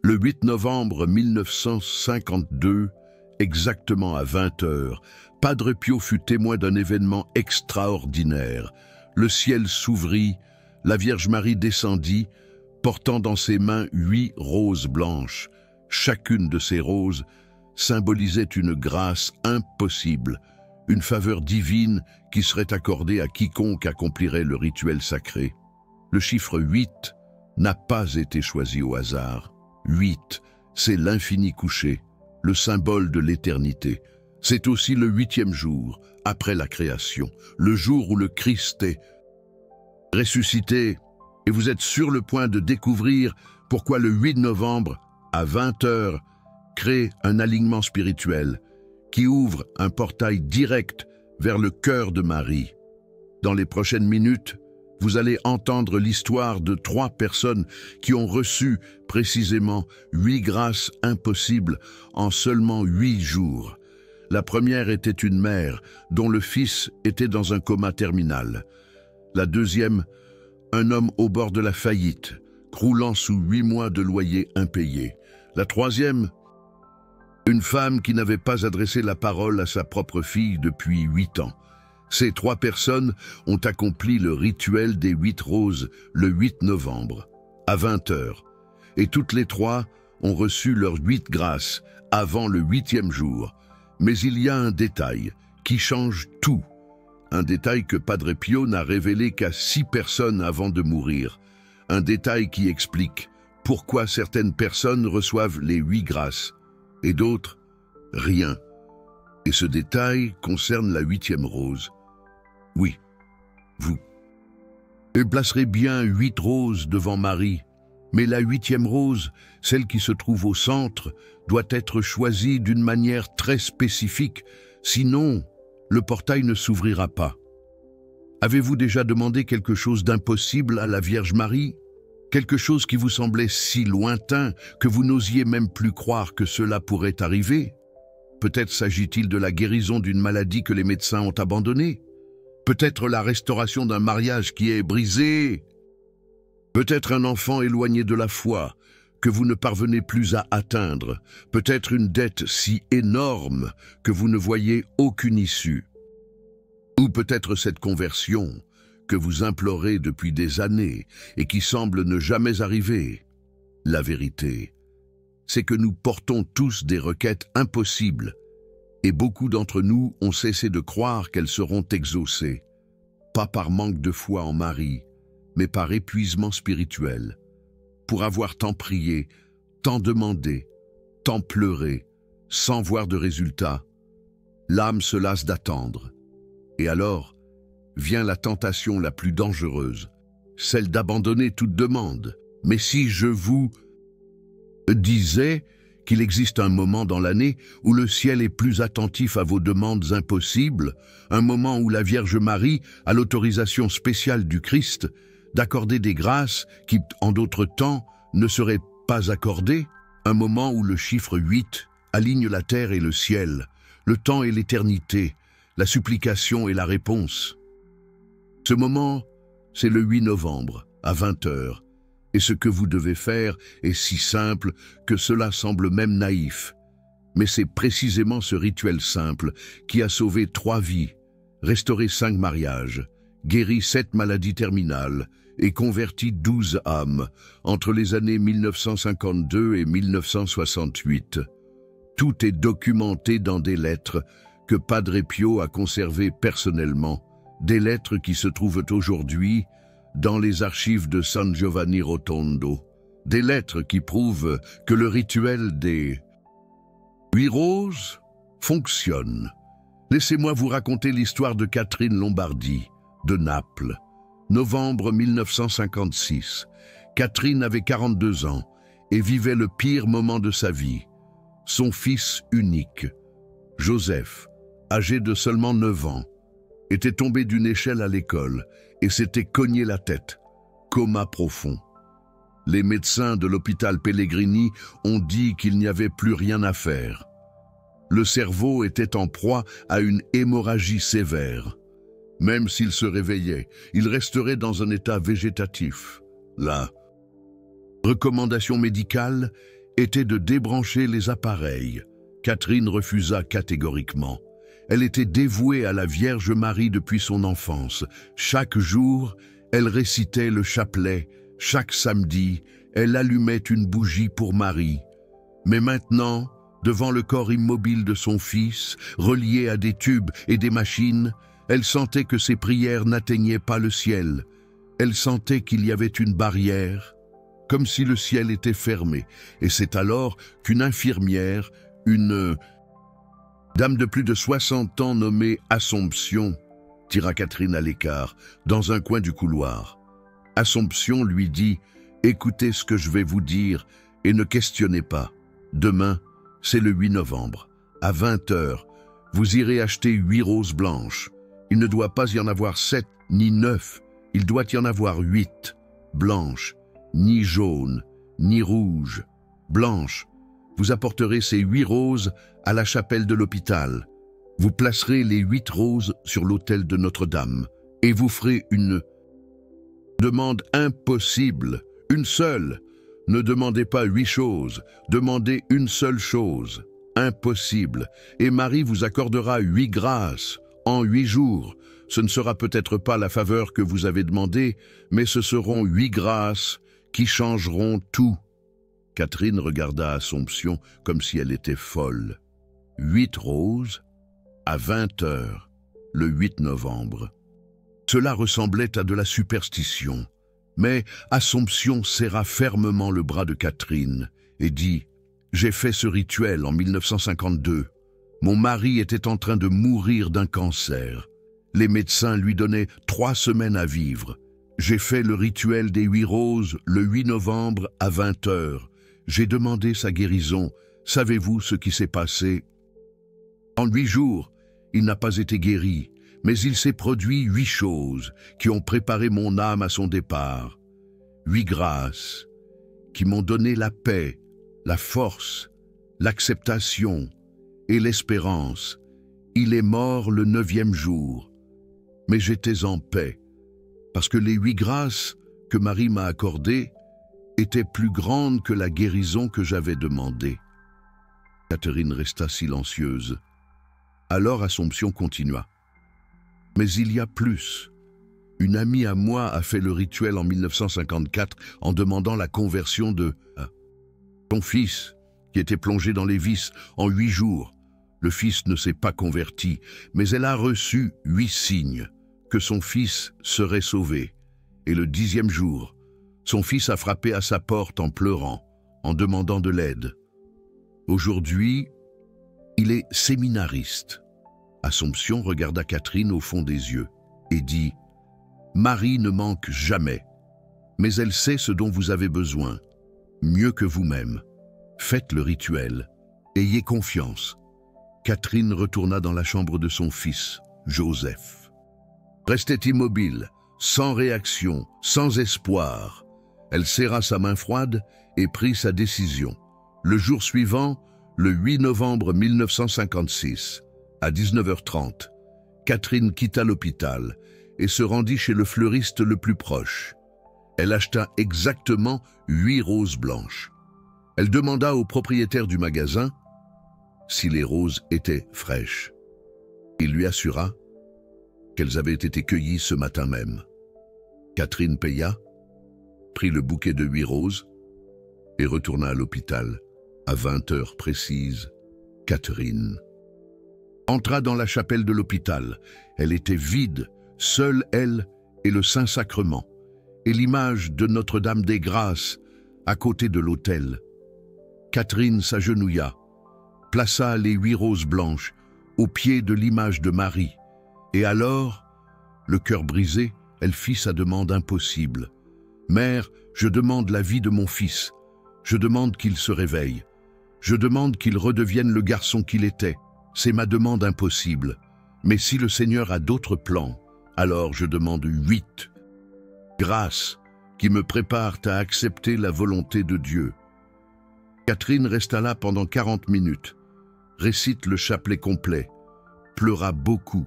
Le 8 novembre 1952, exactement à 20 heures, Padre Pio fut témoin d'un événement extraordinaire. Le ciel s'ouvrit, la Vierge Marie descendit, portant dans ses mains 8 roses blanches. Chacune de ces roses symbolisait une grâce impossible, une faveur divine qui serait accordée à quiconque accomplirait le rituel sacré. Le chiffre 8 n'a pas été choisi au hasard. 8, c'est l'infini couché, le symbole de l'éternité. C'est aussi le 8e jour, après la création, le jour où le Christ est ressuscité. Et vous êtes sur le point de découvrir pourquoi le 8 novembre, à 20 heures, crée un alignement spirituel qui ouvre un portail direct vers le cœur de Marie. Dans les prochaines minutes, vous allez entendre l'histoire de 3 personnes qui ont reçu précisément 8 grâces impossibles en seulement 8 jours. La première était une mère dont le fils était dans un coma terminal. La deuxième, un homme au bord de la faillite, croulant sous 8 mois de loyer impayé. La troisième, une femme qui n'avait pas adressé la parole à sa propre fille depuis 8 ans. Ces 3 personnes ont accompli le rituel des 8 roses le 8 novembre, à 20 heures. Et toutes les 3 ont reçu leurs 8 grâces avant le 8e jour. Mais il y a un détail qui change tout. Un détail que Padre Pio n'a révélé qu'à 6 personnes avant de mourir. Un détail qui explique pourquoi certaines personnes reçoivent les 8 grâces et d'autres, rien. Et ce détail concerne la 8e rose. Oui, vous placerez bien 8 roses devant Marie, mais la 8e rose, celle qui se trouve au centre, doit être choisie d'une manière très spécifique, sinon le portail ne s'ouvrira pas. Avez-vous déjà demandé quelque chose d'impossible à la Vierge Marie? Quelque chose qui vous semblait si lointain que vous n'osiez même plus croire que cela pourrait arriver? Peut-être s'agit-il de la guérison d'une maladie que les médecins ont abandonnée? Peut-être la restauration d'un mariage qui est brisé? Peut-être un enfant éloigné de la foi que vous ne parvenez plus à atteindre? Peut-être une dette si énorme que vous ne voyez aucune issue? Ou peut-être cette conversion que vous implorez depuis des années et qui semble ne jamais arriver? La vérité, c'est que nous portons tous des requêtes impossibles et beaucoup d'entre nous ont cessé de croire qu'elles seront exaucées, pas par manque de foi en Marie, mais par épuisement spirituel. Pour avoir tant prié, tant demandé, tant pleuré, sans voir de résultat, l'âme se lasse d'attendre. Et alors, vient la tentation la plus dangereuse, celle d'abandonner toute demande. Mais si je vous disais qu'il existe un moment dans l'année où le ciel est plus attentif à vos demandes impossibles, un moment où la Vierge Marie a l'autorisation spéciale du Christ d'accorder des grâces qui, en d'autres temps, ne seraient pas accordées, un moment où le chiffre 8 aligne la terre et le ciel, le temps et l'éternité, la supplication et la réponse. Ce moment, c'est le 8 novembre, à 20 heures. Et ce que vous devez faire est si simple que cela semble même naïf. Mais c'est précisément ce rituel simple qui a sauvé 3 vies, restauré 5 mariages, guéri 7 maladies terminales et converti 12 âmes entre les années 1952 et 1968. Tout est documenté dans des lettres que Padre Pio a conservées personnellement, des lettres qui se trouvent aujourd'hui dans les archives de San Giovanni Rotondo, des lettres qui prouvent que le rituel des 8 roses fonctionne. Laissez-moi vous raconter l'histoire de Catherine Lombardi, de Naples. Novembre 1956. Catherine avait 42 ans et vivait le pire moment de sa vie. Son fils unique, Joseph, âgé de seulement 9 ans, était tombé d'une échelle à l'école et s'était cogné la tête, coma profond. Les médecins de l'hôpital Pellegrini ont dit qu'il n'y avait plus rien à faire. Le cerveau était en proie à une hémorragie sévère. Même s'il se réveillait, il resterait dans un état végétatif. La recommandation médicale était de débrancher les appareils. Catherine refusa catégoriquement. Elle était dévouée à la Vierge Marie depuis son enfance. Chaque jour, elle récitait le chapelet. Chaque samedi, elle allumait une bougie pour Marie. Mais maintenant, devant le corps immobile de son fils, relié à des tubes et des machines, elle sentait que ses prières n'atteignaient pas le ciel. Elle sentait qu'il y avait une barrière, comme si le ciel était fermé. Et c'est alors qu'une infirmière, une dame de plus de 60 ans nommée Assomption, tira Catherine à l'écart, dans un coin du couloir. Assomption lui dit « Écoutez ce que je vais vous dire et ne questionnez pas. Demain, c'est le 8 novembre. À 20h, vous irez acheter 8 roses blanches. Il ne doit pas y en avoir 7 ni 9. Il doit y en avoir 8. Blanches, ni jaunes, ni rouges. Blanches. Vous apporterez ces 8 roses à la chapelle de l'hôpital. Vous placerez les 8 roses sur l'autel de Notre-Dame et vous ferez une demande impossible, une seule. Ne demandez pas 8 choses, demandez une seule chose, impossible. Et Marie vous accordera 8 grâces en 8 jours. Ce ne sera peut-être pas la faveur que vous avez demandée, mais ce seront 8 grâces qui changeront tout. Catherine regarda Assomption comme si elle était folle. 8 roses à 20h, le 8 novembre. Cela ressemblait à de la superstition. Mais Assomption serra fermement le bras de Catherine et dit « J'ai fait ce rituel en 1952. Mon mari était en train de mourir d'un cancer. Les médecins lui donnaient 3 semaines à vivre. J'ai fait le rituel des 8 roses le 8 novembre à 20h. J'ai demandé sa guérison. Savez-vous ce qui s'est passé? En 8 jours, il n'a pas été guéri. Mais il s'est produit 8 choses qui ont préparé mon âme à son départ. 8 grâces qui m'ont donné la paix, la force, l'acceptation et l'espérance. Il est mort le 9e jour, mais j'étais en paix, parce que les 8 grâces que Marie m'a accordées étaient plus grandes que la guérison que j'avais demandée. Catherine resta silencieuse. Alors Assomption continua. Mais il y a plus. Une amie à moi a fait le rituel en 1954 en demandant la conversion de son fils, qui était plongé dans les vices en 8 jours. Le fils ne s'est pas converti, mais elle a reçu 8 signes que son fils serait sauvé. Et le 10e jour, son fils a frappé à sa porte en pleurant, en demandant de l'aide. Aujourd'hui, il est séminariste. Assomption regarda Catherine au fond des yeux et dit « Marie ne manque jamais, mais elle sait ce dont vous avez besoin, mieux que vous-même. Faites le rituel, ayez confiance. » Catherine retourna dans la chambre de son fils, Joseph. Restait immobile, sans réaction, sans espoir. Elle serra sa main froide et prit sa décision. Le jour suivant, le 8 novembre 1956, à 19h30, Catherine quitta l'hôpital et se rendit chez le fleuriste le plus proche. Elle acheta exactement 8 roses blanches. Elle demanda au propriétaire du magasin si les roses étaient fraîches. Il lui assura qu'elles avaient été cueillies ce matin même. Catherine paya, prit le bouquet de 8 roses et retourna à l'hôpital. À 20h précises, Catherine entra dans la chapelle de l'hôpital. Elle était vide, seule elle et le Saint-Sacrement, et l'image de Notre-Dame des Grâces à côté de l'autel. Catherine s'agenouilla, plaça les 8 roses blanches au pied de l'image de Marie, et alors, le cœur brisé, elle fit sa demande impossible. « Mère, je demande la vie de mon fils. Je demande qu'il se réveille. Je demande qu'il redevienne le garçon qu'il était. C'est ma demande impossible. Mais si le Seigneur a d'autres plans, alors je demande 8 grâces qui me préparent à accepter la volonté de Dieu. » Catherine resta là pendant 40 minutes, récite le chapelet complet, pleura beaucoup,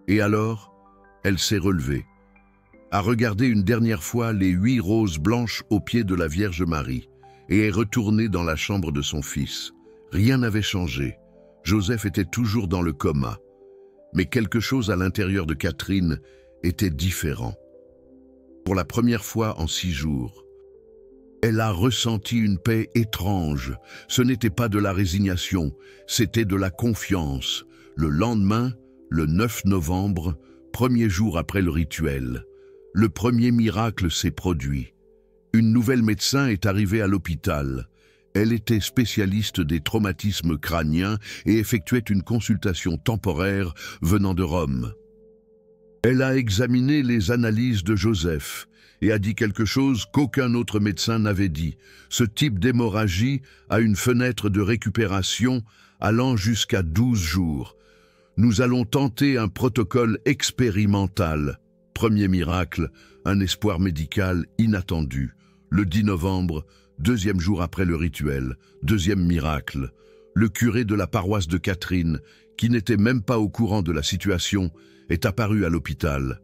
et alors, elle s'est relevée, a regardé une dernière fois les 8 roses blanches aux pieds de la Vierge Marie, et est retourné dans la chambre de son fils. Rien n'avait changé. Joseph était toujours dans le coma. Mais quelque chose à l'intérieur de Catherine était différent. Pour la première fois en 6 jours, elle a ressenti une paix étrange. Ce n'était pas de la résignation, c'était de la confiance. Le lendemain, le 9 novembre, premier jour après le rituel, le premier miracle s'est produit. Une nouvelle médecin est arrivée à l'hôpital. Elle était spécialiste des traumatismes crâniens et effectuait une consultation temporaire venant de Rome. Elle a examiné les analyses de Joseph et a dit quelque chose qu'aucun autre médecin n'avait dit. Ce type d'hémorragie a une fenêtre de récupération allant jusqu'à 12 jours. Nous allons tenter un protocole expérimental. Premier miracle, un espoir médical inattendu. Le 10 novembre, deuxième jour après le rituel, deuxième miracle. Le curé de la paroisse de Catherine, qui n'était même pas au courant de la situation, est apparu à l'hôpital.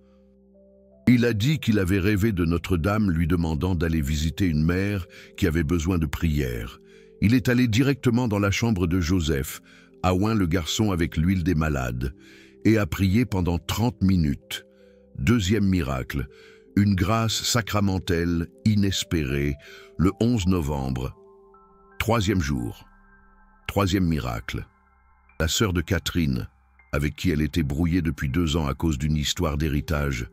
Il a dit qu'il avait rêvé de Notre-Dame lui demandant d'aller visiter une mère qui avait besoin de prière. Il est allé directement dans la chambre de Joseph, a oint le garçon avec l'huile des malades, et a prié pendant 30 minutes. Deuxième miracle, une grâce sacramentelle inespérée, le 11 novembre. Troisième jour, troisième miracle. La sœur de Catherine, avec qui elle était brouillée depuis 2 ans à cause d'une histoire d'héritage,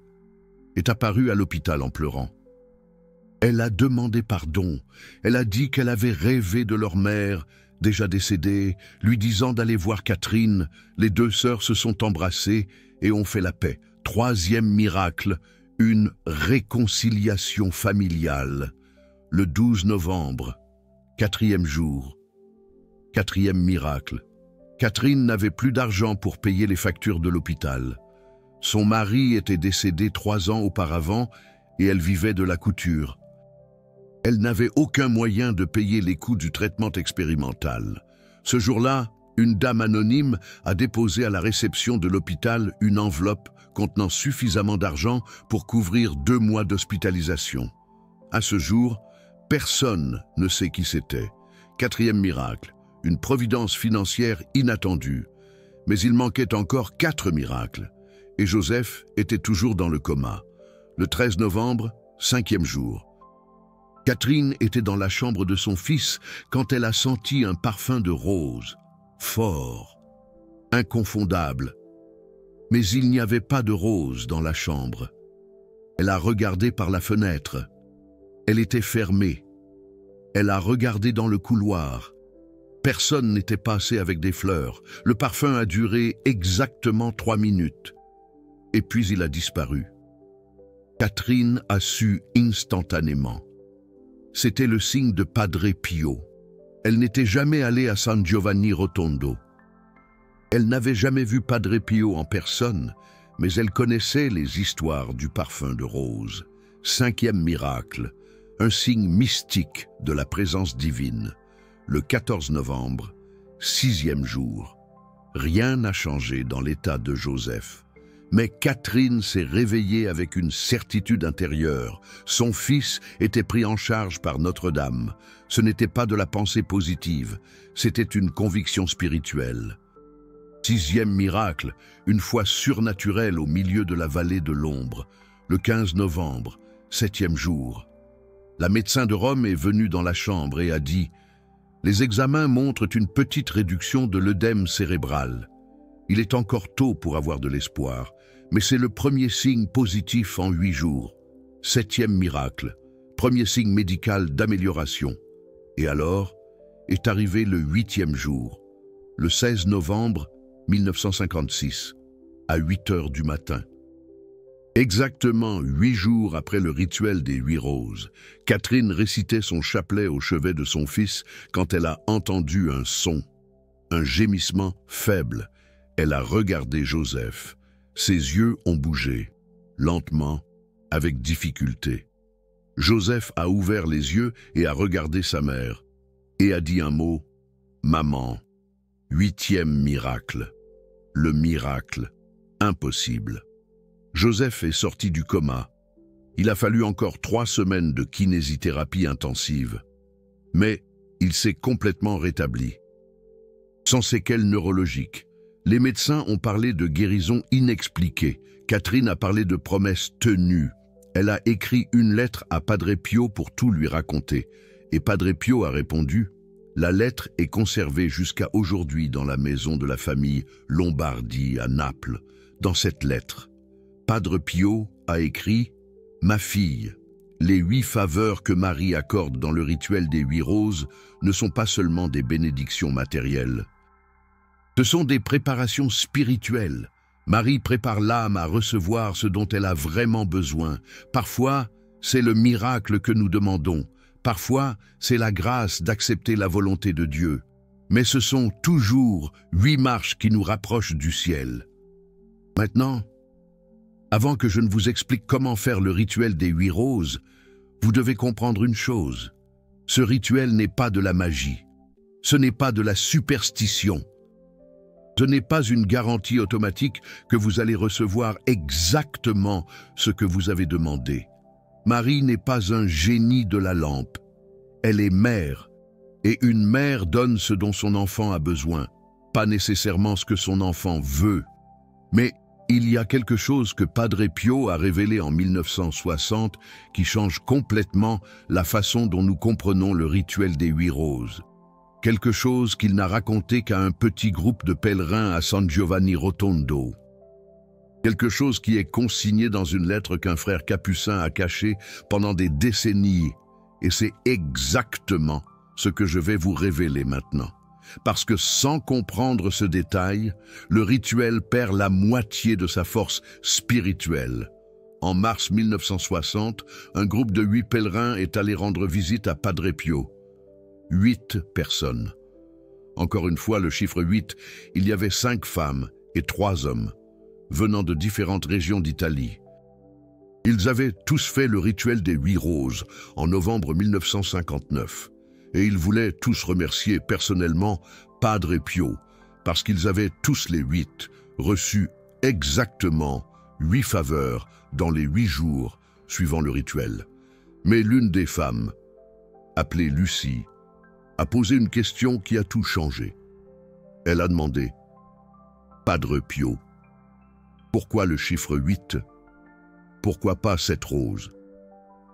est apparue à l'hôpital en pleurant. Elle a demandé pardon. Elle a dit qu'elle avait rêvé de leur mère, déjà décédée, lui disant d'aller voir Catherine. Les 2 sœurs se sont embrassées et ont fait la paix. Troisième miracle, une réconciliation familiale. Le 12 novembre, quatrième jour. Quatrième miracle. Catherine n'avait plus d'argent pour payer les factures de l'hôpital. Son mari était décédé 3 ans auparavant et elle vivait de la couture. Elle n'avait aucun moyen de payer les coûts du traitement expérimental. Ce jour-là, une dame anonyme a déposé à la réception de l'hôpital une enveloppe contenant suffisamment d'argent pour couvrir 2 mois d'hospitalisation. À ce jour, personne ne sait qui c'était. Quatrième miracle, une providence financière inattendue. Mais il manquait encore 4 miracles. Et Joseph était toujours dans le coma. Le 13 novembre, 5e jour. Catherine était dans la chambre de son fils quand elle a senti un parfum de rose, fort, inconfondable. Mais il n'y avait pas de rose dans la chambre. Elle a regardé par la fenêtre. Elle était fermée. Elle a regardé dans le couloir. Personne n'était passé avec des fleurs. Le parfum a duré exactement 3 minutes. Et puis il a disparu. Catherine a su instantanément. C'était le signe de Padre Pio. Elle n'était jamais allée à San Giovanni Rotondo. Elle n'avait jamais vu Padre Pio en personne, mais elle connaissait les histoires du parfum de rose. 5e miracle, un signe mystique de la présence divine. Le 14 novembre, 6e jour. Rien n'a changé dans l'état de Joseph. Mais Catherine s'est réveillée avec une certitude intérieure. Son fils était pris en charge par Notre-Dame. Ce n'était pas de la pensée positive, c'était une conviction spirituelle. 6e miracle, une foi surnaturelle au milieu de la vallée de l'ombre. Le 15 novembre, 7e jour. La médecin de Rome est venue dans la chambre et a dit « Les examens montrent une petite réduction de l'œdème cérébral. Il est encore tôt pour avoir de l'espoir, mais c'est le premier signe positif en 8 jours. 7e miracle, premier signe médical d'amélioration. Et alors est arrivé le 8e jour, le 16 novembre 1956, à 8 heures du matin. Exactement 8 jours après le rituel des 8 roses, Catherine récitait son chapelet au chevet de son fils quand elle a entendu un son, un gémissement faible. Elle a regardé Joseph. Ses yeux ont bougé, lentement, avec difficulté. Joseph a ouvert les yeux et a regardé sa mère, et a dit un mot, « Maman ». 8e miracle. Le miracle. Impossible. Joseph est sorti du coma. Il a fallu encore 3 semaines de kinésithérapie intensive. Mais il s'est complètement rétabli. Sans séquelles neurologiques. Les médecins ont parlé de guérison inexpliquée. Catherine a parlé de promesses tenues. Elle a écrit une lettre à Padre Pio pour tout lui raconter. Et Padre Pio a répondu « La lettre est conservée jusqu'à aujourd'hui dans la maison de la famille Lombardi à Naples. Dans cette lettre, Padre Pio a écrit « Ma fille, les 8 faveurs que Marie accorde dans le rituel des 8 roses ne sont pas seulement des bénédictions matérielles. Ce sont des préparations spirituelles. Marie prépare l'âme à recevoir ce dont elle a vraiment besoin. Parfois, c'est le miracle que nous demandons. Parfois, c'est la grâce d'accepter la volonté de Dieu. Mais ce sont toujours 8 marches qui nous rapprochent du ciel. Maintenant, avant que je ne vous explique comment faire le rituel des 8 roses, vous devez comprendre une chose. Ce rituel n'est pas de la magie. Ce n'est pas de la superstition. Ce n'est pas une garantie automatique que vous allez recevoir exactement ce que vous avez demandé. Marie n'est pas un génie de la lampe. Elle est mère, et une mère donne ce dont son enfant a besoin, pas nécessairement ce que son enfant veut. Mais il y a quelque chose que Padre Pio a révélé en 1960 qui change complètement la façon dont nous comprenons le rituel des 8 roses. Quelque chose qu'il n'a raconté qu'à un petit groupe de pèlerins à San Giovanni Rotondo. Quelque chose qui est consigné dans une lettre qu'un frère capucin a cachée pendant des décennies. Et c'est exactement ce que je vais vous révéler maintenant. Parce que sans comprendre ce détail, le rituel perd la moitié de sa force spirituelle. En mars 1960, un groupe de 8 pèlerins est allé rendre visite à Padre Pio. 8 personnes. Encore une fois, le chiffre 8, il y avait 5 femmes et 3 hommes, venant de différentes régions d'Italie. Ils avaient tous fait le rituel des 8 roses en novembre 1959, et ils voulaient tous remercier personnellement Padre Pio, parce qu'ils avaient tous les 8 reçu exactement 8 faveurs dans les 8 jours suivant le rituel. Mais l'une des femmes, appelée Lucie, a posé une question qui a tout changé. Elle a demandé « Padre Pio, pourquoi le chiffre 8 ? Pourquoi pas 7 roses ?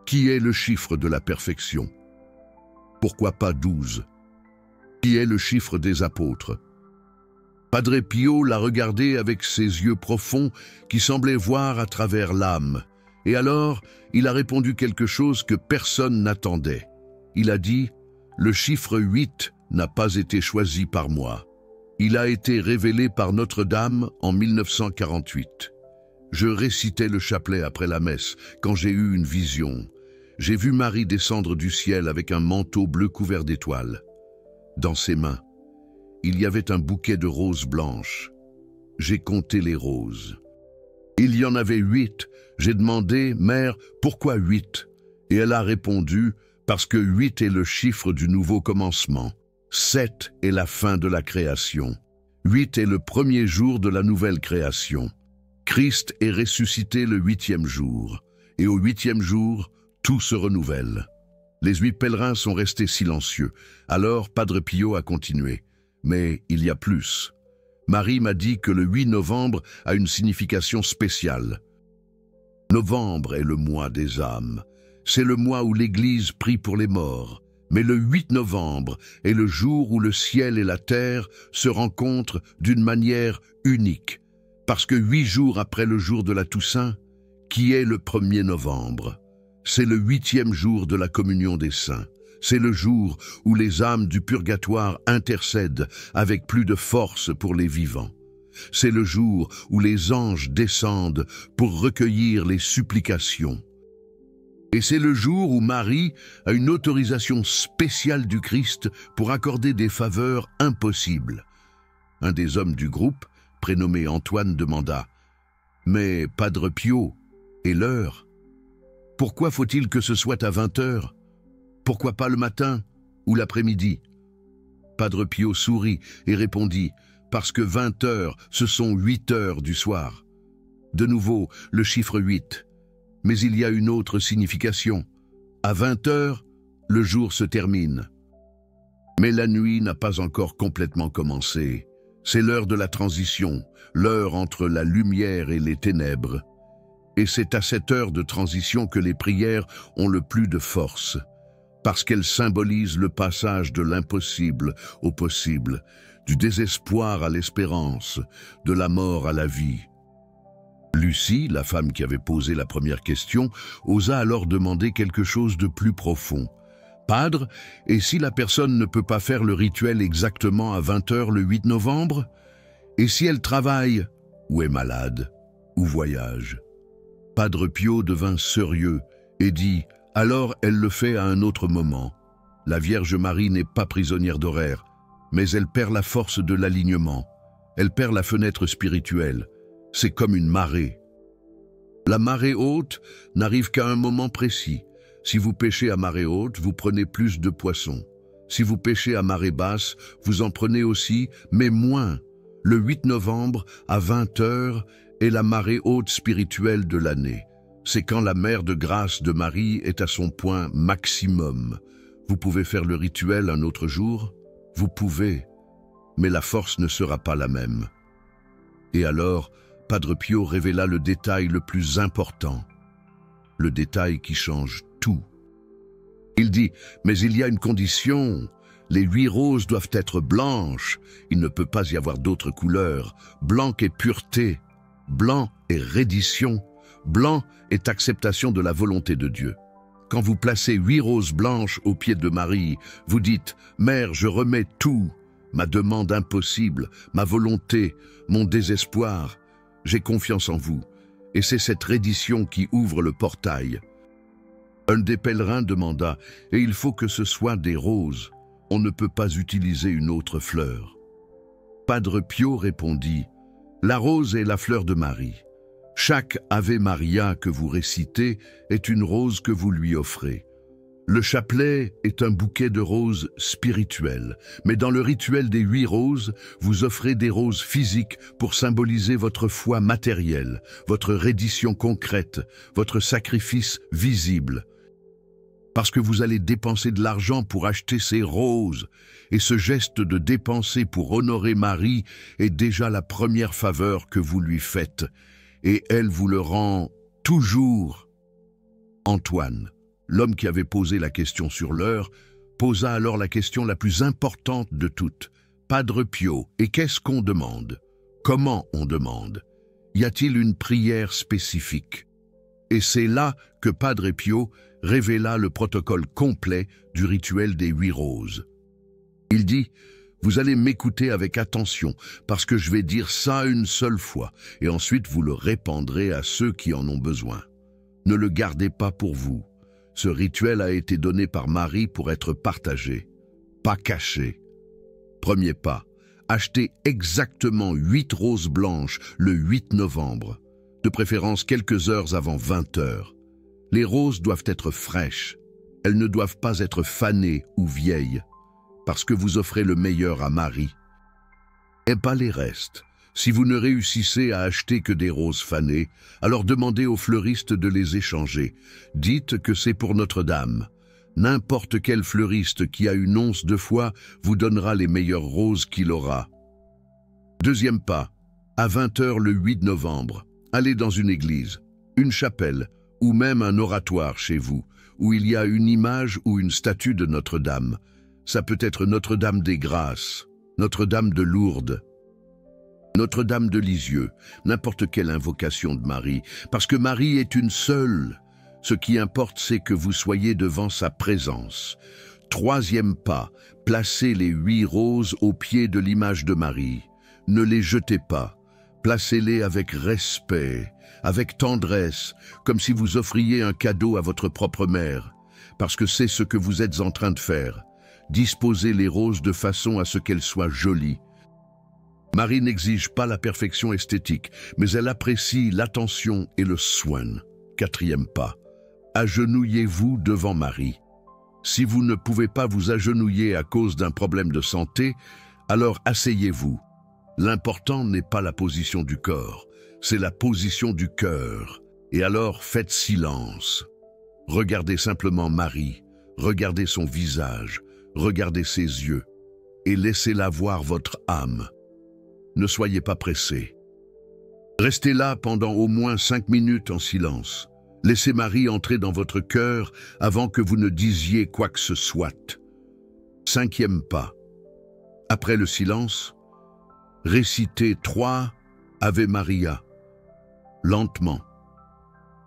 Qui est le chiffre de la perfection ? Pourquoi pas 12 ? Qui est le chiffre des apôtres ? » Padre Pio l'a regardé avec ses yeux profonds qui semblaient voir à travers l'âme. Et alors, il a répondu quelque chose que personne n'attendait. Il a dit « Le chiffre 8 n'a pas été choisi par moi. Il a été révélé par Notre-Dame en 1948. Je récitais le chapelet après la messe quand j'ai eu une vision. J'ai vu Marie descendre du ciel avec un manteau bleu couvert d'étoiles. Dans ses mains, il y avait un bouquet de roses blanches. J'ai compté les roses. Il y en avait 8. J'ai demandé, Mère, pourquoi 8 ? Et elle a répondu, parce que 8 est le chiffre du nouveau commencement. 7 est la fin de la création. 8 est le premier jour de la nouvelle création. Christ est ressuscité le 8e jour. Et au 8e jour, tout se renouvelle. Les 8 pèlerins sont restés silencieux. Alors Padre Pio a continué. Mais il y a plus. Marie m'a dit que le 8 novembre a une signification spéciale. Novembre est le mois des âmes. C'est le mois où l'Église prie pour les morts. Mais le 8 novembre est le jour où le ciel et la terre se rencontrent d'une manière unique. Parce que 8 jours après le jour de la Toussaint, qui est le 1er novembre, c'est le 8e jour de la communion des saints. C'est le jour où les âmes du purgatoire intercèdent avec plus de force pour les vivants. C'est le jour où les anges descendent pour recueillir les supplications. Et c'est le jour où Marie a une autorisation spéciale du Christ pour accorder des faveurs impossibles. Un des hommes du groupe, prénommé Antoine, demanda « Mais Padre Pio, et l'heure ? Pourquoi faut-il que ce soit à 20 heures ? Pourquoi pas le matin ou l'après-midi » Padre Pio sourit et répondit « Parce que 20 heures, ce sont 8 heures du soir. » De nouveau, le chiffre 8. Mais il y a une autre signification. À 20 heures, le jour se termine. Mais la nuit n'a pas encore complètement commencé. C'est l'heure de la transition, l'heure entre la lumière et les ténèbres. Et c'est à cette heure de transition que les prières ont le plus de force, parce qu'elles symbolisent le passage de l'impossible au possible, du désespoir à l'espérance, de la mort à la vie. Lucie, la femme qui avait posé la première question, osa alors demander quelque chose de plus profond. « Padre, et si la personne ne peut pas faire le rituel exactement à 20 h le 8 novembre? Et si elle travaille, ou est malade, ou voyage ?» Padre Pio devint sérieux et dit « Alors elle le fait à un autre moment. La Vierge Marie n'est pas prisonnière d'horaire, mais elle perd la force de l'alignement. Elle perd la fenêtre spirituelle. C'est comme une marée. La marée haute n'arrive qu'à un moment précis. Si vous pêchez à marée haute, vous prenez plus de poissons. Si vous pêchez à marée basse, vous en prenez aussi, mais moins. Le 8 novembre, à 20 h, est la marée haute spirituelle de l'année. C'est quand la mère de grâce de Marie est à son point maximum. Vous pouvez faire le rituel un autre jour? Vous pouvez, mais la force ne sera pas la même. Et alors, Padre Pio révéla le détail le plus important, le détail qui change tout. Il dit « Mais il y a une condition, les 8 roses doivent être blanches, il ne peut pas y avoir d'autres couleurs. Blanc est pureté, blanc est reddition, blanc est acceptation de la volonté de Dieu. Quand vous placez 8 roses blanches aux pieds de Marie, vous dites « Mère, je remets tout, ma demande impossible, ma volonté, mon désespoir. J'ai confiance en vous. » Et c'est cette reddition qui ouvre le portail. Un des pèlerins demanda « Et il faut que ce soit des roses. On ne peut pas utiliser une autre fleur. » Padre Pio répondit « La rose est la fleur de Marie. Chaque Ave Maria que vous récitez est une rose que vous lui offrez. Le chapelet est un bouquet de roses spirituelles, mais dans le rituel des 8 roses, vous offrez des roses physiques pour symboliser votre foi matérielle, votre reddition concrète, votre sacrifice visible. Parce que vous allez dépenser de l'argent pour acheter ces roses, et ce geste de dépenser pour honorer Marie est déjà la première faveur que vous lui faites, et elle vous le rend toujours. » Antoine, l'homme qui avait posé la question sur l'heure, posa alors la question la plus importante de toutes. « Padre Pio, et qu'est-ce qu'on demande? Comment on demande? Y a-t-il une prière spécifique ?» Et c'est là que Padre Pio révéla le protocole complet du rituel des 8 roses. Il dit « Vous allez m'écouter avec attention, parce que je vais dire ça une seule fois, et ensuite vous le répandrez à ceux qui en ont besoin. Ne le gardez pas pour vous. Ce rituel a été donné par Marie pour être partagé, pas caché. Premier pas, achetez exactement 8 roses blanches le 8 novembre, de préférence quelques heures avant 20 h. Les roses doivent être fraîches. Elles ne doivent pas être fanées ou vieilles, parce que vous offrez le meilleur à Marie. Et pas les restes. Si vous ne réussissez à acheter que des roses fanées, alors demandez au fleuriste de les échanger. Dites que c'est pour Notre-Dame. N'importe quel fleuriste qui a une once de foi vous donnera les meilleures roses qu'il aura. Deuxième pas, à 20 h le 8 novembre, allez dans une église, une chapelle ou même un oratoire chez vous, où il y a une image ou une statue de Notre-Dame. Ça peut être Notre-Dame des Grâces, Notre-Dame de Lourdes, Notre-Dame de Lisieux, n'importe quelle invocation de Marie, parce que Marie est une seule. Ce qui importe, c'est que vous soyez devant sa présence. Troisième pas, placez les 8 roses au pied de l'image de Marie. Ne les jetez pas. Placez-les avec respect, avec tendresse, comme si vous offriez un cadeau à votre propre mère, parce que c'est ce que vous êtes en train de faire. Disposez les roses de façon à ce qu'elles soient jolies. Marie n'exige pas la perfection esthétique, mais elle apprécie l'attention et le soin. Quatrième pas, agenouillez-vous devant Marie. Si vous ne pouvez pas vous agenouiller à cause d'un problème de santé, alors asseyez-vous. L'important n'est pas la position du corps, c'est la position du cœur. Et alors faites silence. Regardez simplement Marie, regardez son visage, regardez ses yeux et laissez-la voir votre âme. Ne soyez pas pressés. Restez là pendant au moins 5 minutes en silence. Laissez Marie entrer dans votre cœur avant que vous ne disiez quoi que ce soit. 5e pas. Après le silence, récitez 3 Ave Maria, lentement,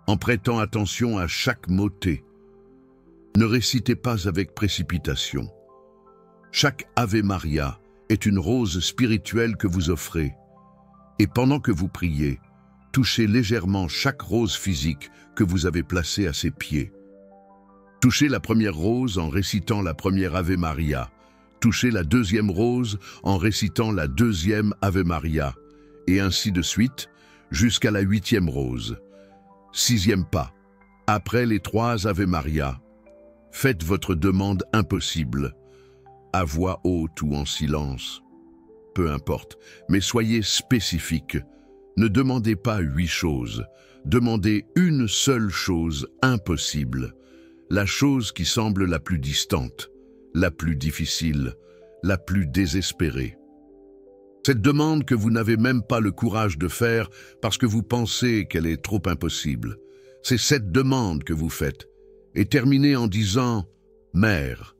en prêtant attention à chaque motet. Ne récitez pas avec précipitation. Chaque Ave Maria est une rose spirituelle que vous offrez. Et pendant que vous priez, touchez légèrement chaque rose physique que vous avez placée à ses pieds. Touchez la première rose en récitant la première Ave Maria. Touchez la deuxième rose en récitant la deuxième Ave Maria. Et ainsi de suite, jusqu'à la 8e rose. 6e pas. Après les 3 Ave Maria, faites votre demande impossible, à voix haute ou en silence. Peu importe, mais soyez spécifique. Ne demandez pas 8 choses, demandez une seule chose impossible, la chose qui semble la plus distante, la plus difficile, la plus désespérée. Cette demande que vous n'avez même pas le courage de faire parce que vous pensez qu'elle est trop impossible, c'est cette demande que vous faites, et terminez en disant « Mère ».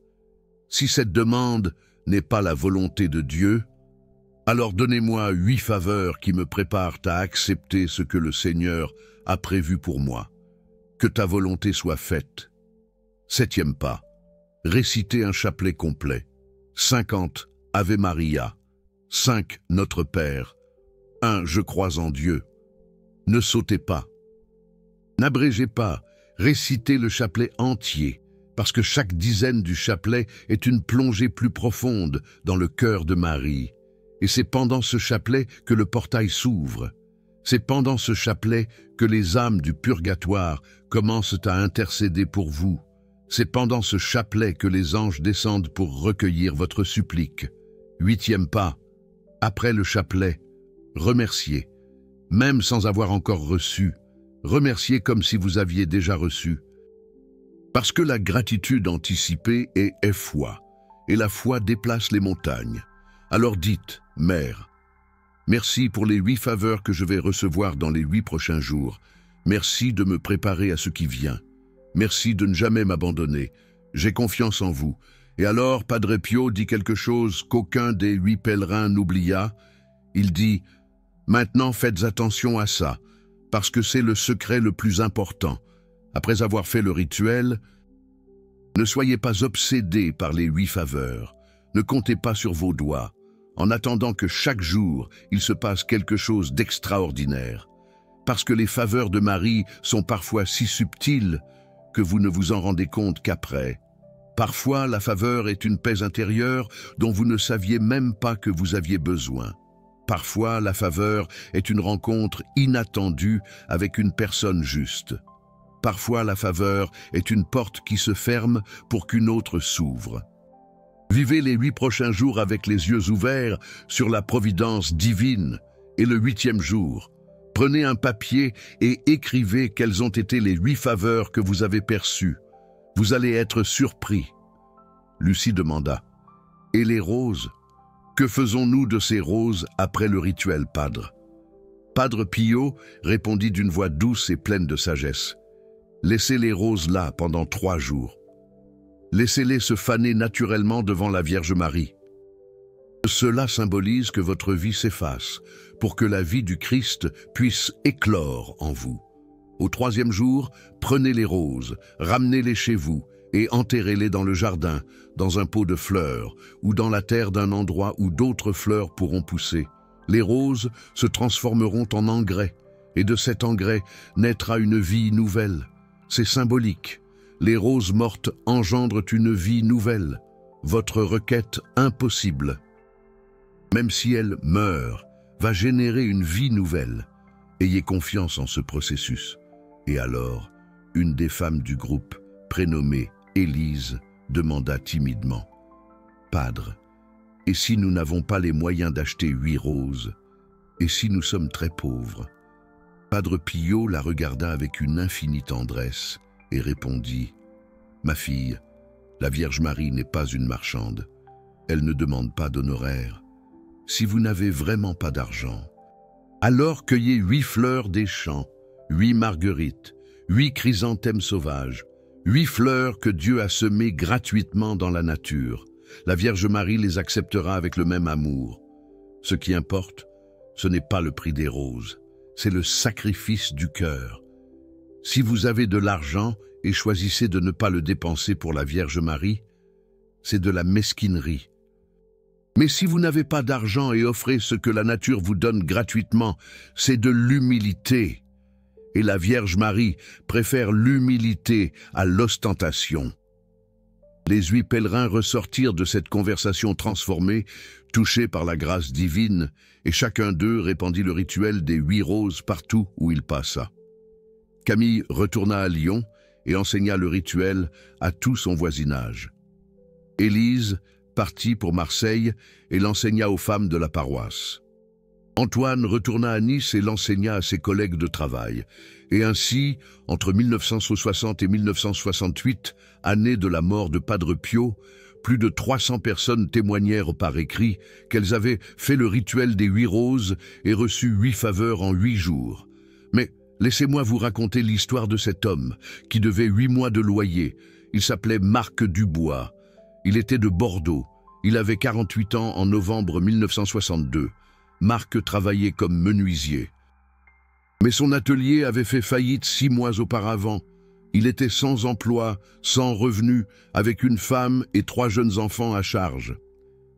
Si cette demande n'est pas la volonté de Dieu, alors donnez-moi 8 faveurs qui me préparent à accepter ce que le Seigneur a prévu pour moi. Que ta volonté soit faite. 7e pas. Récitez un chapelet complet. 50 Ave Maria. 5 Notre Père. 1 Je crois en Dieu. Ne sautez pas. N'abrégez pas. Récitez le chapelet entier, parce que chaque dizaine du chapelet est une plongée plus profonde dans le cœur de Marie. Et c'est pendant ce chapelet que le portail s'ouvre. C'est pendant ce chapelet que les âmes du purgatoire commencent à intercéder pour vous. C'est pendant ce chapelet que les anges descendent pour recueillir votre supplique. 8e pas. Après le chapelet, remerciez, même sans avoir encore reçu. Remerciez comme si vous aviez déjà reçu. Parce que la gratitude anticipée est foi, et la foi déplace les montagnes. Alors dites, Mère, merci pour les 8 faveurs que je vais recevoir dans les 8 prochains jours. Merci de me préparer à ce qui vient. Merci de ne jamais m'abandonner. J'ai confiance en vous. Et alors, Padre Pio dit quelque chose qu'aucun des 8 pèlerins n'oublia. Il dit, maintenant faites attention à ça, parce que c'est le secret le plus important. Après avoir fait le rituel, ne soyez pas obsédés par les 8 faveurs. Ne comptez pas sur vos doigts, en attendant que chaque jour, il se passe quelque chose d'extraordinaire. Parce que les faveurs de Marie sont parfois si subtiles que vous ne vous en rendez compte qu'après. Parfois, la faveur est une paix intérieure dont vous ne saviez même pas que vous aviez besoin. Parfois, la faveur est une rencontre inattendue avec une personne juste. Parfois, la faveur est une porte qui se ferme pour qu'une autre s'ouvre. Vivez les 8 prochains jours avec les yeux ouverts sur la providence divine. Et le 8e jour, prenez un papier et écrivez quelles ont été les 8 faveurs que vous avez perçues. Vous allez être surpris. Lucie demanda, « Et les roses? Que faisons-nous de ces roses après le rituel, Padre ?» Padre Pio répondit d'une voix douce et pleine de sagesse, « Laissez les roses là pendant 3 jours. Laissez-les se faner naturellement devant la Vierge Marie. Cela symbolise que votre vie s'efface, pour que la vie du Christ puisse éclore en vous. Au 3e jour, prenez les roses, ramenez-les chez vous et enterrez-les dans le jardin, dans un pot de fleurs ou dans la terre d'un endroit où d'autres fleurs pourront pousser. Les roses se transformeront en engrais et de cet engrais naîtra une vie nouvelle. C'est symbolique. Les roses mortes engendrent une vie nouvelle, votre requête impossible. Même si elle meurt, va générer une vie nouvelle. Ayez confiance en ce processus. Et alors, une des femmes du groupe, prénommée Élise, demanda timidement, « Padre, et si nous n'avons pas les moyens d'acheter 8 roses? Et si nous sommes très pauvres ?» Padre Pio la regarda avec une infinie tendresse et répondit, « Ma fille, La Vierge Marie n'est pas une marchande. Elle ne demande pas d'honoraires. Si vous n'avez vraiment pas d'argent, alors cueillez 8 fleurs des champs, 8 marguerites, 8 chrysanthèmes sauvages, 8 fleurs que Dieu a semées gratuitement dans la nature. La Vierge Marie les acceptera avec le même amour. Ce qui importe, ce n'est pas le prix des roses, c'est le sacrifice du cœur. Si vous avez de l'argent et choisissez de ne pas le dépenser pour la Vierge Marie, c'est de la mesquinerie. Mais si vous n'avez pas d'argent et offrez ce que la nature vous donne gratuitement, c'est de l'humilité. Et la Vierge Marie préfère l'humilité à l'ostentation. Les 8 pèlerins ressortirent de cette conversation transformée, touchés par la grâce divine, et chacun d'eux répandit le rituel des 8 roses partout où il passa. Camille retourna à Lyon et enseigna le rituel à tout son voisinage. Élise partit pour Marseille et l'enseigna aux femmes de la paroisse. Antoine retourna à Nice et l'enseigna à ses collègues de travail. Et ainsi, entre 1960 et 1968, année de la mort de Padre Pio, plus de 300 personnes témoignèrent par écrit qu'elles avaient fait le rituel des 8 roses et reçu 8 faveurs en 8 jours. Mais laissez-moi vous raconter l'histoire de cet homme qui devait 8 mois de loyer. Il s'appelait Marc Dubois. Il était de Bordeaux. Il avait 48 ans en novembre 1962. Marc travaillait comme menuisier. Mais son atelier avait fait faillite 6 mois auparavant. Il était sans emploi, sans revenu, avec une femme et 3 jeunes enfants à charge.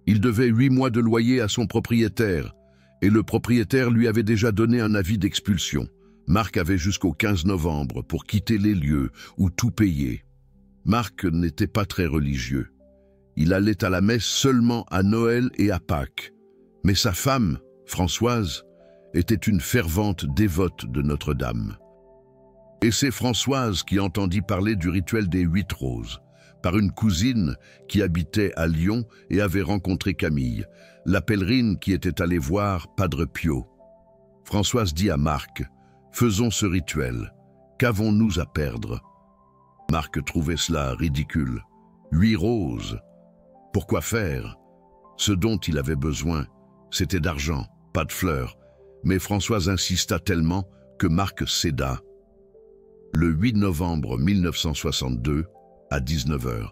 Il devait 8 mois de loyer à son propriétaire, et le propriétaire lui avait déjà donné un avis d'expulsion. Marc avait jusqu'au 15 novembre pour quitter les lieux ou tout payer. Marc n'était pas très religieux. Il allait à la messe seulement à Noël et à Pâques. Mais sa femme, Françoise, était une fervente dévote de Notre-Dame. Et c'est Françoise qui entendit parler du rituel des 8 roses, par une cousine qui habitait à Lyon et avait rencontré Camille, la pèlerine qui était allée voir Padre Pio. Françoise dit à Marc, « Faisons ce rituel, qu'avons-nous à perdre ?» Marc trouvait cela ridicule. 8 roses. Pourquoi faire? Ce dont il avait besoin, c'était d'argent, pas de fleurs. Mais Françoise insista tellement que Marc céda. Le 8 novembre 1962, à 19 h,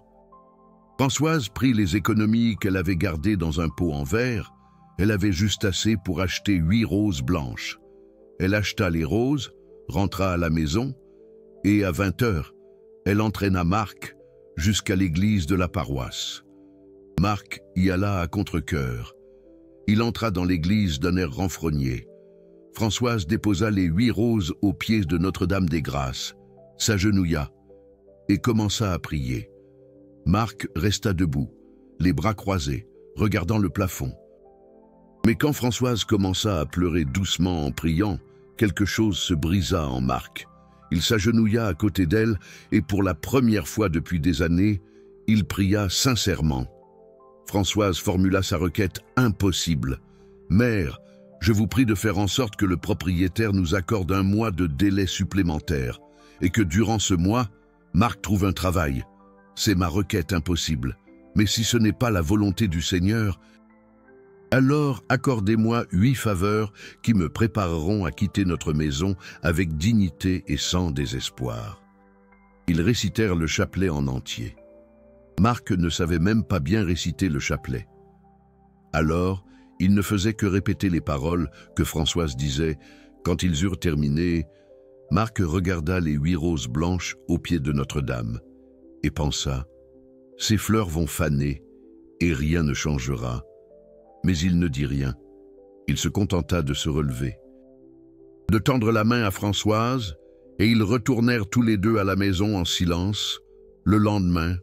Françoise prit les économies qu'elle avait gardées dans un pot en verre. Elle avait juste assez pour acheter 8 roses blanches. Elle acheta les roses, rentra à la maison, et à 20 h, elle entraîna Marc jusqu'à l'église de la paroisse. Marc y alla à contre-cœur. Il entra dans l'église d'un air renfrogné. Françoise déposa les 8 roses aux pieds de Notre-Dame des Grâces, s'agenouilla et commença à prier. Marc resta debout, les bras croisés, regardant le plafond. Mais quand Françoise commença à pleurer doucement en priant, quelque chose se brisa en Marc. Il s'agenouilla à côté d'elle et pour la première fois depuis des années, il pria sincèrement. Françoise formula sa requête impossible. « Mère, je vous prie de faire en sorte que le propriétaire nous accorde 1 mois de délai supplémentaire et que durant ce mois, Marc trouve un travail. C'est ma requête impossible. Mais si ce n'est pas la volonté du Seigneur, alors accordez-moi 8 faveurs qui me prépareront à quitter notre maison avec dignité et sans désespoir. » Ils récitèrent le chapelet en entier. Marc ne savait même pas bien réciter le chapelet. Alors, il ne faisait que répéter les paroles que Françoise disait. Quand ils eurent terminé, Marc regarda les 8 roses blanches au pied de Notre-Dame et pensa « Ces fleurs vont faner et rien ne changera. » Mais il ne dit rien. Il se contenta de se relever, de tendre la main à Françoise, et ils retournèrent tous les deux à la maison en silence. Le lendemain,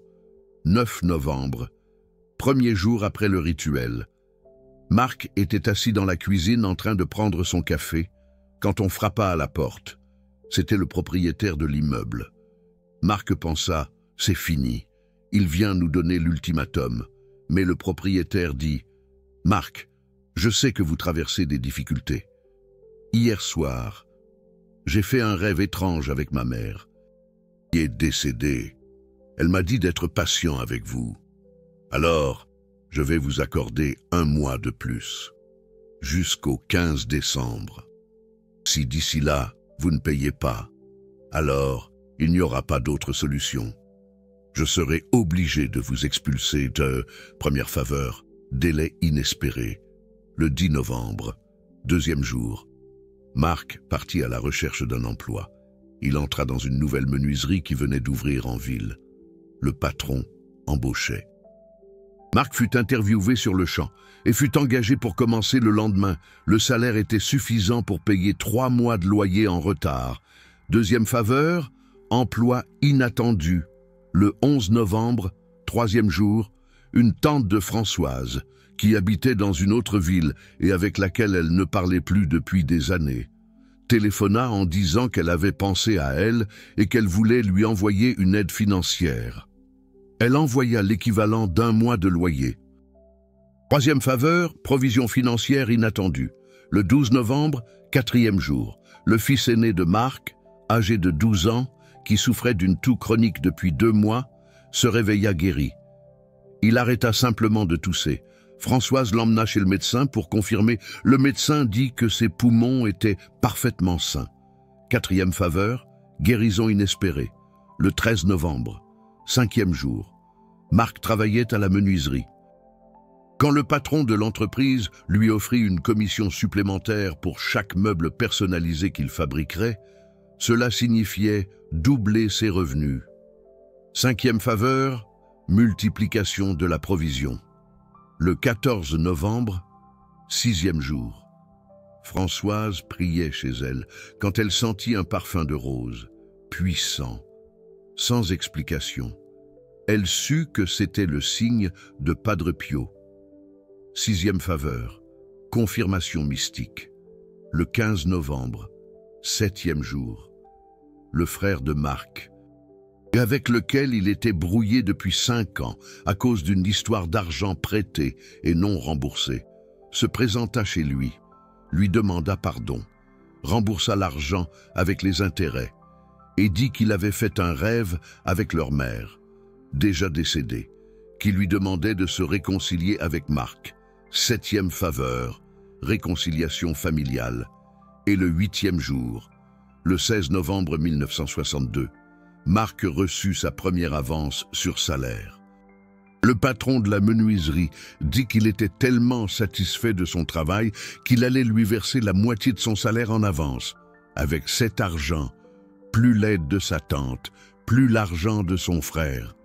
9 novembre, premier jour après le rituel. Marc était assis dans la cuisine en train de prendre son café quand on frappa à la porte. C'était le propriétaire de l'immeuble. Marc pensa « C'est fini, il vient nous donner l'ultimatum ». Mais le propriétaire dit « Marc, je sais que vous traversez des difficultés. Hier soir, j'ai fait un rêve étrange avec ma mère, qui est décédée. Elle m'a dit d'être patient avec vous. Alors, je vais vous accorder 1 mois de plus, jusqu'au 15 décembre. Si d'ici là, vous ne payez pas, alors il n'y aura pas d'autre solution. Je serai obligé de vous expulser de première faveur, délai inespéré. Le 10 novembre, 2e jour, Marc partit à la recherche d'un emploi. Il entra dans une nouvelle menuiserie qui venait d'ouvrir en ville. Le patron embauchait. Marc fut interviewé sur le champ et fut engagé pour commencer le lendemain. Le salaire était suffisant pour payer 3 mois de loyer en retard. 2e faveur, emploi inattendu. Le 11 novembre, 3e jour, une tante de Françoise, qui habitait dans une autre ville et avec laquelle elle ne parlait plus depuis des années, téléphona en disant qu'elle avait pensé à elle et qu'elle voulait lui envoyer une aide financière. Elle envoya l'équivalent d'1 mois de loyer. 3e faveur, provision financière inattendue. Le 12 novembre, 4e jour, le fils aîné de Marc, âgé de 12 ans, qui souffrait d'une toux chronique depuis 2 mois, se réveilla guéri. Il arrêta simplement de tousser. Françoise l'emmena chez le médecin pour confirmer. Le médecin dit que ses poumons étaient parfaitement sains. 4e faveur, guérison inespérée. Le 13 novembre, 5e jour, Marc travaillait à la menuiserie. Quand le patron de l'entreprise lui offrit une commission supplémentaire pour chaque meuble personnalisé qu'il fabriquerait, cela signifiait doubler ses revenus. 5e faveur, multiplication de la provision. Le 14 novembre, 6e jour, Françoise priait chez elle quand elle sentit un parfum de rose, puissant, sans explication. Elle sut que c'était le signe de Padre Pio. 6e faveur, confirmation mystique. Le 15 novembre, 7e jour, le frère de Marc, avec lequel il était brouillé depuis 5 ans à cause d'une histoire d'argent prêté et non remboursé, se présenta chez lui demanda pardon, remboursa l'argent avec les intérêts et dit qu'il avait fait un rêve avec leur mère, déjà décédée, qui lui demandait de se réconcilier avec Marc. 7e faveur, réconciliation familiale. Et le 8e jour, le 16 novembre 1962, Marc reçut sa première avance sur salaire. Le patron de la menuiserie dit qu'il était tellement satisfait de son travail qu'il allait lui verser la moitié de son salaire en avance. Avec cet argent, plus l'aide de sa tante, plus l'argent de son frère,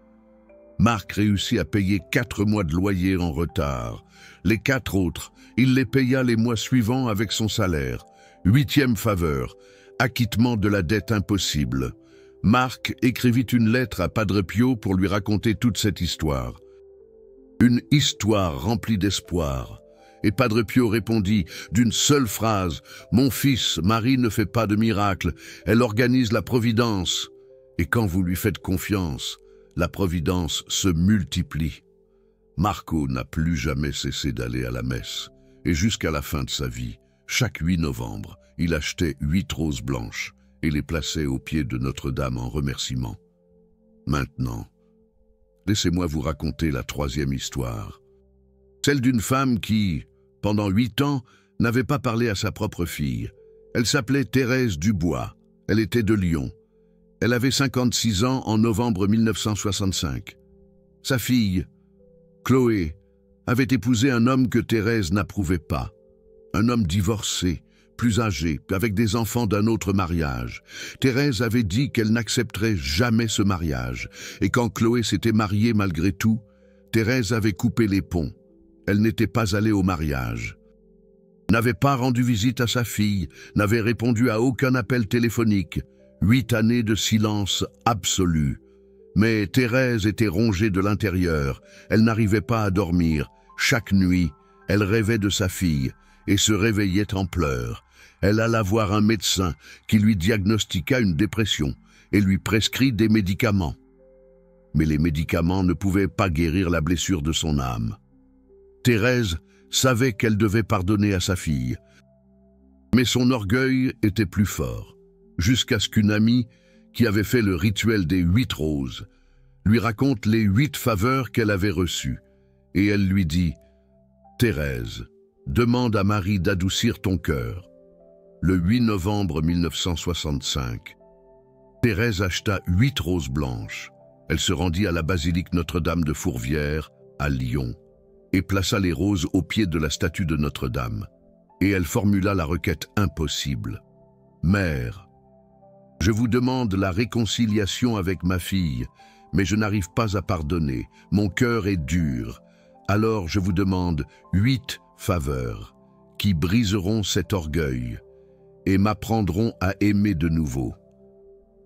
Marc réussit à payer 4 mois de loyer en retard. Les 4 autres, il les paya les mois suivants avec son salaire. 8e faveur, acquittement de la dette impossible. Marc écrivit une lettre à Padre Pio pour lui raconter toute cette histoire. Une histoire remplie d'espoir. Et Padre Pio répondit d'une seule phrase: « Mon fils, Marie ne fait pas de miracle, elle organise la providence. Et quand vous lui faites confiance, la providence se multiplie. » Marco n'a plus jamais cessé d'aller à la messe. Et jusqu'à la fin de sa vie, chaque 8 novembre, il achetait 8 roses blanches et les plaçait aux pieds de Notre-Dame en remerciement. Maintenant, laissez-moi vous raconter la 3e histoire. Celle d'une femme qui, pendant 8 ans, n'avait pas parlé à sa propre fille. Elle s'appelait Thérèse Dubois. Elle était de Lyon. Elle avait 56 ans en novembre 1965. Sa fille, Chloé, avait épousé un homme que Thérèse n'approuvait pas. Un homme divorcé, plus âgé, avec des enfants d'un autre mariage. Thérèse avait dit qu'elle n'accepterait jamais ce mariage. Et quand Chloé s'était mariée malgré tout, Thérèse avait coupé les ponts. Elle n'était pas allée au mariage, n'avait pas rendu visite à sa fille, n'avait répondu à aucun appel téléphonique. 8 années de silence absolu. Mais Thérèse était rongée de l'intérieur. Elle n'arrivait pas à dormir. Chaque nuit, elle rêvait de sa fille et se réveillait en pleurs. Elle alla voir un médecin qui lui diagnostiqua une dépression et lui prescrit des médicaments. Mais les médicaments ne pouvaient pas guérir la blessure de son âme. Thérèse savait qu'elle devait pardonner à sa fille. Mais son orgueil était plus fort, jusqu'à ce qu'une amie, qui avait fait le rituel des 8 roses, lui raconte les 8 faveurs qu'elle avait reçues. Et elle lui dit « Thérèse, demande à Marie d'adoucir ton cœur. » Le 8 novembre 1965, Thérèse acheta 8 roses blanches. Elle se rendit à la basilique Notre-Dame de Fourvière, à Lyon, et plaça les roses au pied de la statue de Notre-Dame. Et elle formula la requête impossible. « Mère, je vous demande la réconciliation avec ma fille, mais je n'arrive pas à pardonner. Mon cœur est dur. Alors je vous demande 8 faveurs qui briseront cet orgueil et m'apprendront à aimer de nouveau. »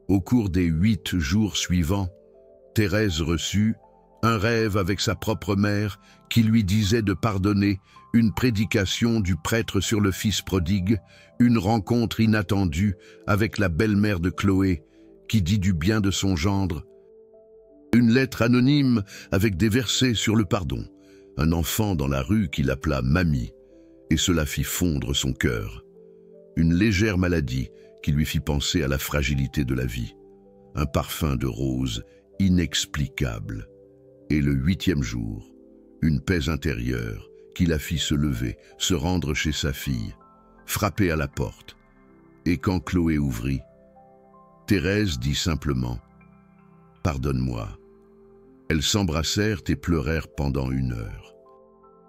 Au cours des 8 jours suivants, Thérèse reçut un rêve avec sa propre mère qui lui disait de pardonner, une prédication du prêtre sur le fils prodigue, une rencontre inattendue avec la belle-mère de Chloé qui dit du bien de son gendre, une lettre anonyme avec des versets sur le pardon, un enfant dans la rue qui l'appela Mamie, et cela fit fondre son cœur, une légère maladie qui lui fit penser à la fragilité de la vie, un parfum de rose inexplicable, et le 8e jour, une paix intérieure qui la fit se lever, se rendre chez sa fille, frapper à la porte. Et quand Chloé ouvrit, Thérèse dit simplement « Pardonne-moi ». Elles s'embrassèrent et pleurèrent pendant 1 heure.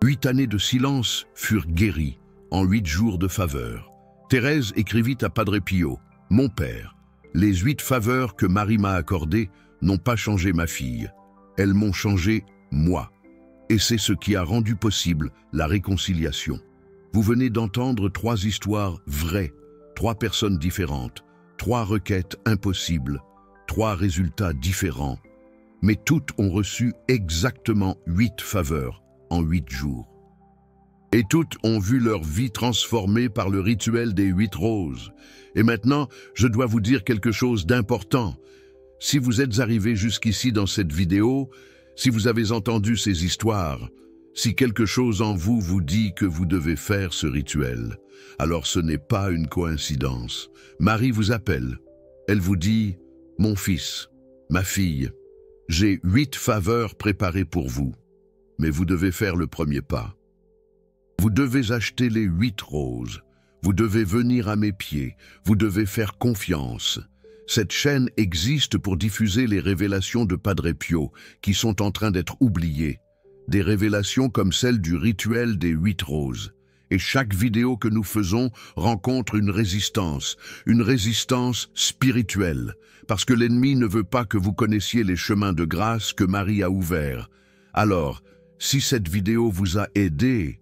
8 années de silence furent guéries en 8 jours de faveur. Thérèse écrivit à Padre Pio « Mon père, les 8 faveurs que Marie m'a accordées n'ont pas changé ma fille. Elles m'ont changé moi. Et c'est ce qui a rendu possible la réconciliation. Vous venez d'entendre 3 histoires vraies, 3 personnes différentes, 3 requêtes impossibles, 3 résultats différents, mais toutes ont reçu exactement 8 faveurs en 8 jours. Et toutes ont vu leur vie transformée par le rituel des 8 roses. Et maintenant, je dois vous dire quelque chose d'important. Si vous êtes arrivé jusqu'ici dans cette vidéo, si vous avez entendu ces histoires, si quelque chose en vous vous dit que vous devez faire ce rituel, alors ce n'est pas une coïncidence. Marie vous appelle. Elle vous dit « Mon fils, ma fille, j'ai 8 faveurs préparées pour vous, mais vous devez faire le premier pas. Vous devez acheter les 8 roses. Vous devez venir à mes pieds. Vous devez faire confiance. » Cette chaîne existe pour diffuser les révélations de Padre Pio qui sont en train d'être oubliées. Des révélations comme celle du rituel des 8 roses. Et chaque vidéo que nous faisons rencontre une résistance spirituelle, parce que l'ennemi ne veut pas que vous connaissiez les chemins de grâce que Marie a ouverts. Alors, si cette vidéo vous a aidé,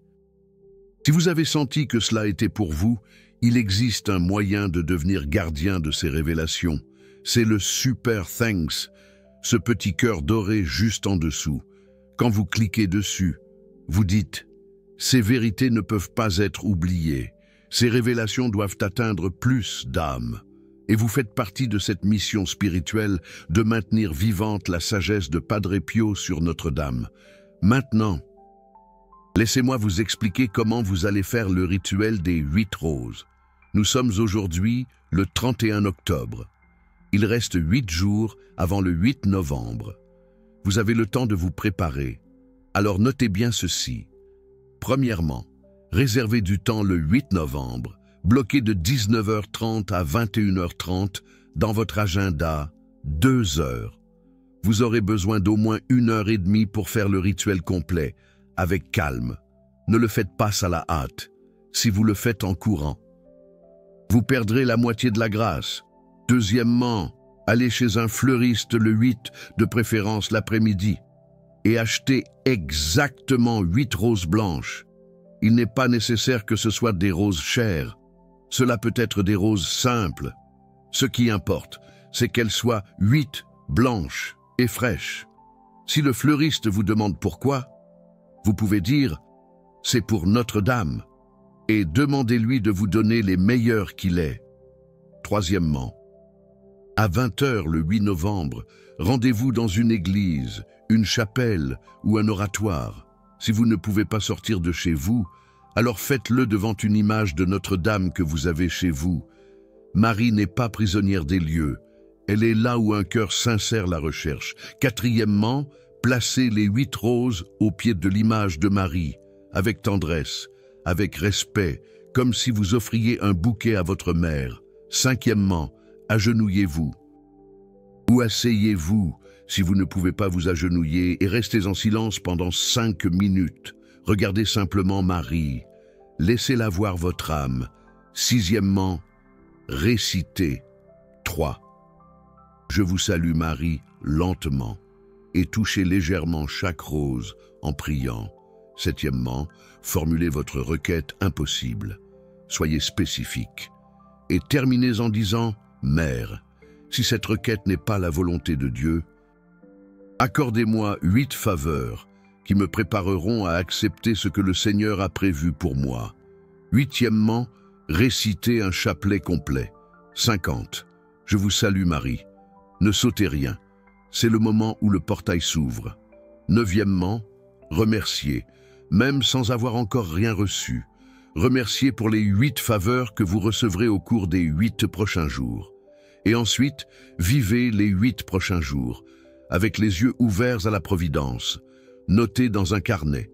si vous avez senti que cela était pour vous, il existe un moyen de devenir gardien de ces révélations. C'est le Super Thanks, ce petit cœur doré juste en dessous. Quand vous cliquez dessus, vous dites « Ces vérités ne peuvent pas être oubliées. Ces révélations doivent atteindre plus d'âmes. » Et vous faites partie de cette mission spirituelle de maintenir vivante la sagesse de Padre Pio sur Notre-Dame. Maintenant, laissez-moi vous expliquer comment vous allez faire le rituel des 8 roses. Nous sommes aujourd'hui le 31 octobre. Il reste 8 jours avant le 8 novembre. Vous avez le temps de vous préparer. Alors notez bien ceci. Premièrement, réservez du temps le 8 novembre, bloquez de 19h30 à 21h30 dans votre agenda 2 heures. Vous aurez besoin d'au moins 1h30 pour faire le rituel complet, avec calme. Ne le faites pas à la hâte. Si vous le faites en courant, vous perdrez la moitié de la grâce. Deuxièmement, allez chez un fleuriste le 8, de préférence l'après-midi, et achetez exactement 8 roses blanches. Il n'est pas nécessaire que ce soit des roses chères. Cela peut être des roses simples. Ce qui importe, c'est qu'elles soient 8 blanches et fraîches. Si le fleuriste vous demande pourquoi, vous pouvez dire « C'est pour Notre-Dame » et demandez-lui de vous donner les meilleurs qu'il ait. Troisièmement, à 20h le 8 novembre, rendez-vous dans une église, une chapelle ou un oratoire. Si vous ne pouvez pas sortir de chez vous, alors faites-le devant une image de Notre-Dame que vous avez chez vous. Marie n'est pas prisonnière des lieux, Elle est là où un cœur sincère la recherche. Quatrièmement, placez les 8 roses au pied de l'image de Marie, avec tendresse, avec respect, comme si vous offriez un bouquet à votre mère. Cinquièmement, agenouillez-vous. Ou asseyez-vous si vous ne pouvez pas vous agenouiller et restez en silence pendant 5 minutes. Regardez simplement Marie. Laissez-la voir votre âme. Sixièmement, récitez. 3. Je vous salue Marie, lentement, et touchez légèrement chaque rose en priant. Septièmement, formulez votre requête impossible. Soyez spécifique. Et terminez en disant « Mère ». Si cette requête n'est pas la volonté de Dieu, accordez-moi 8 faveurs qui me prépareront à accepter ce que le Seigneur a prévu pour moi. Huitièmement, récitez un chapelet complet. 50. Je vous salue Marie. Ne sautez rien. C'est le moment où le portail s'ouvre. Neuvièmement, remerciez, même sans avoir encore rien reçu. Remerciez pour les 8 faveurs que vous recevrez au cours des 8 prochains jours. Et ensuite, vivez les 8 prochains jours, avec les yeux ouverts à la providence. Notez dans un carnet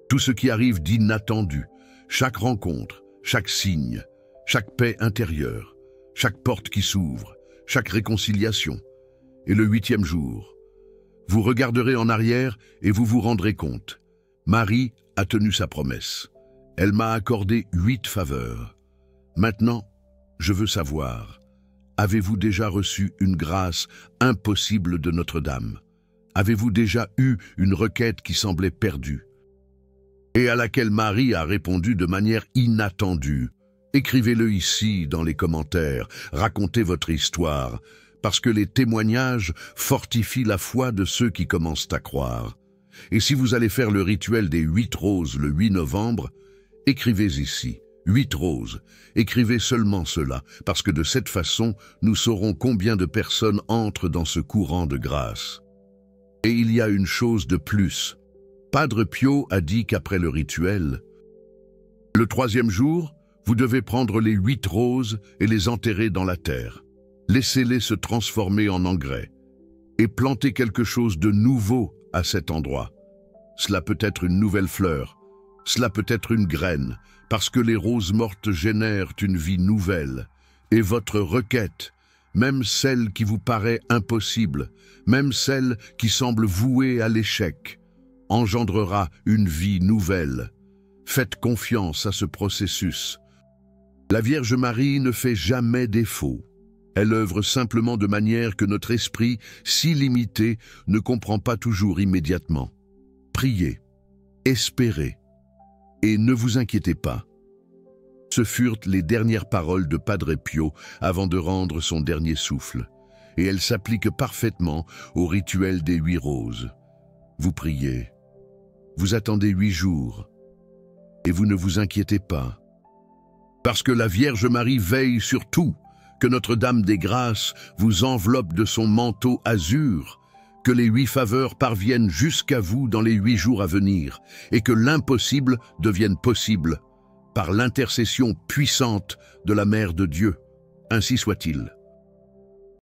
tout ce qui arrive d'inattendu, chaque rencontre, chaque signe, chaque paix intérieure, chaque porte qui s'ouvre, chaque réconciliation. Et le 8e jour, vous regarderez en arrière et vous vous rendrez compte. Marie a tenu sa promesse. Elle m'a accordé 8 faveurs. Maintenant, je veux savoir, avez-vous déjà reçu une grâce impossible de Notre-Dame? Avez-vous déjà eu une requête qui semblait perdue et à laquelle Marie a répondu de manière inattendue? Écrivez-le ici dans les commentaires, racontez votre histoire, parce que les témoignages fortifient la foi de ceux qui commencent à croire. Et si vous allez faire le rituel des 8 roses le 8 novembre, écrivez ici, 8 roses. Écrivez seulement cela, parce que de cette façon, nous saurons combien de personnes entrent dans ce courant de grâce. Et il y a une chose de plus. Padre Pio a dit qu'après le rituel, le 3e jour, vous devez prendre les 8 roses et les enterrer dans la terre. Laissez-les se transformer en engrais et plantez quelque chose de nouveau à cet endroit. Cela peut être une nouvelle fleur, cela peut être une graine, parce que les roses mortes génèrent une vie nouvelle. Et votre requête, même celle qui vous paraît impossible, même celle qui semble vouée à l'échec, engendrera une vie nouvelle. Faites confiance à ce processus. La Vierge Marie ne fait jamais défaut. Elle œuvre simplement de manière que notre esprit, si limité, ne comprend pas toujours immédiatement. Priez, espérez, et ne vous inquiétez pas. Ce furent les dernières paroles de Padre Pio avant de rendre son dernier souffle, et elles s'appliquent parfaitement au rituel des 8 roses. Vous priez, vous attendez 8 jours, et vous ne vous inquiétez pas. Parce que la Vierge Marie veille sur tout, que Notre-Dame des Grâces vous enveloppe de son manteau azur, que les 8 faveurs parviennent jusqu'à vous dans les 8 jours à venir, et que l'impossible devienne possible, par l'intercession puissante de la Mère de Dieu. Ainsi soit-il.